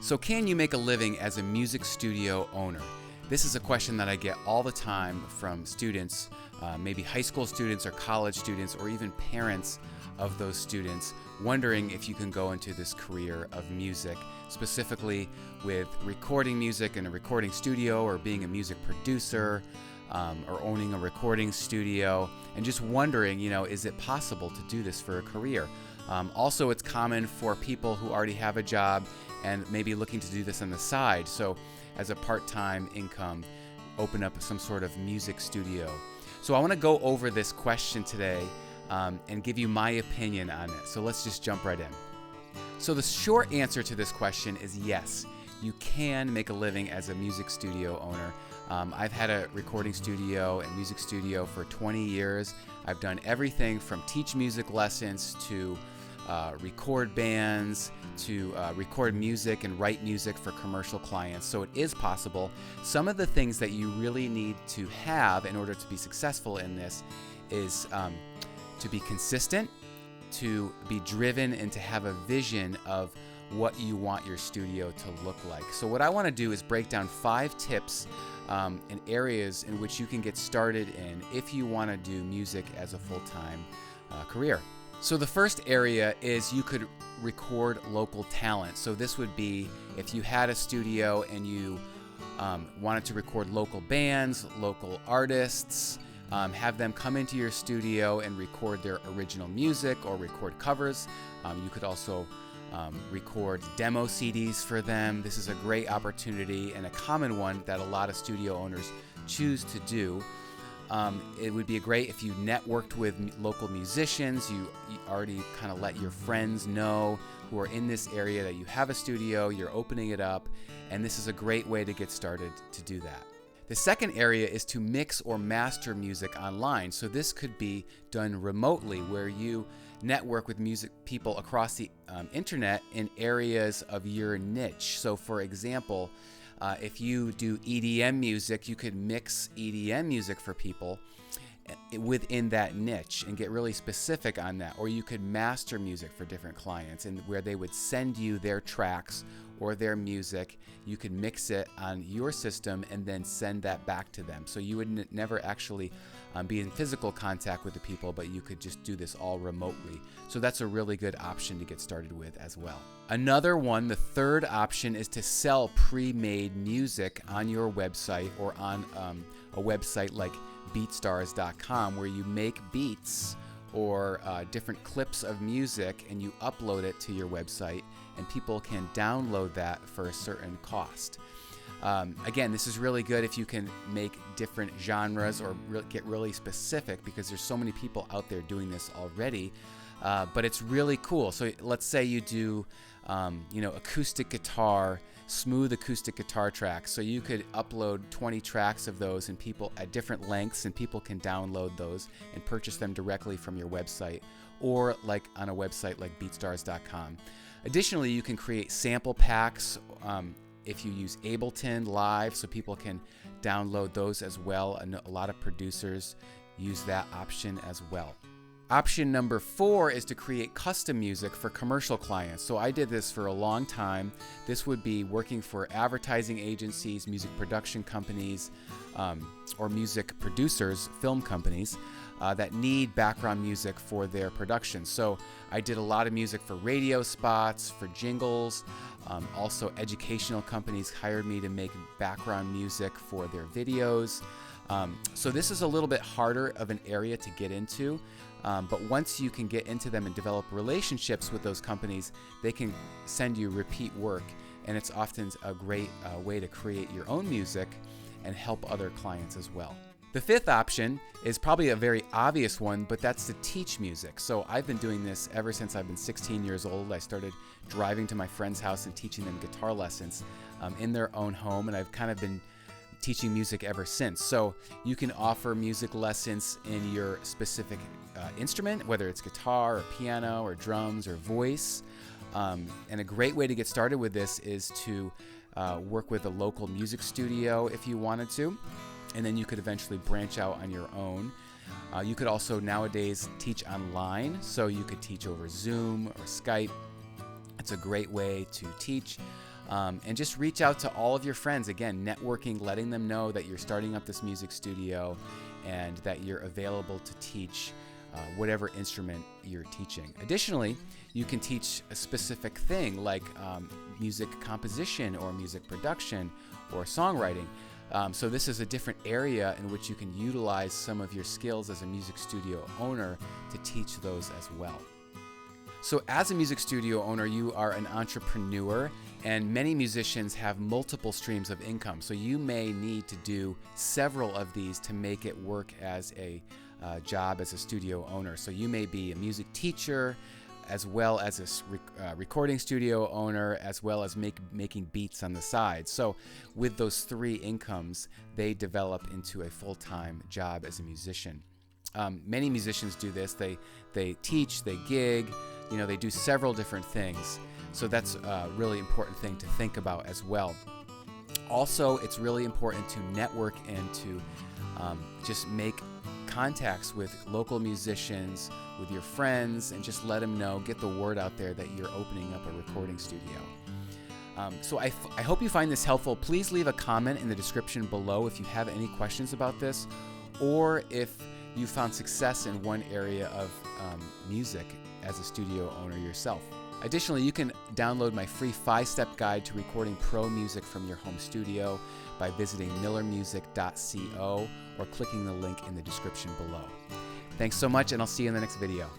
So can you make a living as a music studio owner? This is a question that I get all the time from students, maybe high school students or college students, or even parents of those students, wondering if you can go into this career of music, specifically with recording music in a recording studio, or being a music producer, or owning a recording studio, and just wondering, is it possible to do this for a career? Also, it's common for people who already have a job and maybe looking to do this on the side. So as a part-time income, open up some sort of music studio. So I want to go over this question today and give you my opinion on it. So let's just jump right in. So the short answer to this question is yes, you can make a living as a music studio owner. I've had a recording studio and music studio for 20 years. I've done everything from teach music lessons to record bands, to record music and write music for commercial clients. So it is possible. Some of the things that you really need to have in order to be successful in this is to be consistent, to be driven, and to have a vision of what you want your studio to look like. So what I want to do is break down 5 tips and areas in which you can get started in if you want to do music as a full-time career. So the first area is you could record local talent. So this would be if you had a studio and you wanted to record local bands, local artists, have them come into your studio and record their original music or record covers. You could also record demo CDs for them. This is a great opportunity and a common one that a lot of studio owners choose to do. It would be great if you networked with local musicians. You already kind of let your friends know who are in this area that you have a studio, you're opening it up, and this is a great way to get started to do that. The second area is to mix or master music online. So this could be done remotely, where you network with music people across the internet in areas of your niche. So for example, if you do EDM music, you could mix EDM music for people within that niche and get really specific on that. Or you could master music for different clients, and where they would send you their tracks or their music, you could mix it on your system and then send that back to them. So you would never actually be in physical contact with the people, but you could just do this all remotely. So that's a really good option to get started with as well. Another one, the third option, is to sell pre-made music on your website, or on a website like BeatStars.com, where you make beats or different clips of music and you upload it to your website, and people can download that for a certain cost. Again, this is really good if you can make different genres or get really specific, because there's so many people out there doing this already. But it's really cool. So let's say you do acoustic guitar, smooth acoustic guitar tracks. So you could upload 20 tracks of those, and people at different lengths, and people can download those and purchase them directly from your website, or like on a website like BeatStars.com. Additionally, you can create sample packs if you use Ableton Live, so people can download those as well. And a lot of producers use that option as well. Option number 4 is to create custom music for commercial clients. So I did this for a long time. This would be working for advertising agencies, music production companies, or music producers, film companies that need background music for their production. So I did a lot of music for radio spots, for jingles. Also, educational companies hired me to make background music for their videos. So this is a little bit harder of an area to get into, but once you can get into them and develop relationships with those companies, they can send you repeat work, and it's often a great way to create your own music and help other clients as well. The 5th option is probably a very obvious one, but that's to teach music. So I've been doing this ever since I've been 16 years old. I started driving to my friend's house and teaching them guitar lessons in their own home, and I've kind of been teaching music ever since. So you can offer music lessons in your specific instrument, whether it's guitar or piano or drums or voice. And a great way to get started with this is to work with a local music studio if you wanted to, and then you could eventually branch out on your own. You could also nowadays teach online, so you could teach over Zoom or Skype. It's a great way to teach. And just reach out to all of your friends. Again, networking, letting them know that you're starting up this music studio and that you're available to teach whatever instrument you're teaching. Additionally, you can teach a specific thing like music composition or music production or songwriting. So this is a different area in which you can utilize some of your skills as a music studio owner to teach those as well. So as a music studio owner, you are an entrepreneur, and many musicians have multiple streams of income. So you may need to do several of these to make it work as a job as a studio owner. So you may be a music teacher, as well as a recording studio owner, as well as making beats on the side. So with those three incomes, they develop into a full-time job as a musician. Many musicians do this. They teach, they gig, they do several different things. So that's a really important thing to think about as well. Also, it's really important to network and to just make contacts with local musicians, with your friends, and just let them know, get the word out there that you're opening up a recording studio. So I hope you find this helpful. Please leave a comment in the description below if you have any questions about this, or if you found success in one area of music as a studio owner yourself. Additionally, you can download my free 5-step guide to recording pro music from your home studio by visiting millermusic.co or clicking the link in the description below. Thanks so much, and I'll see you in the next video.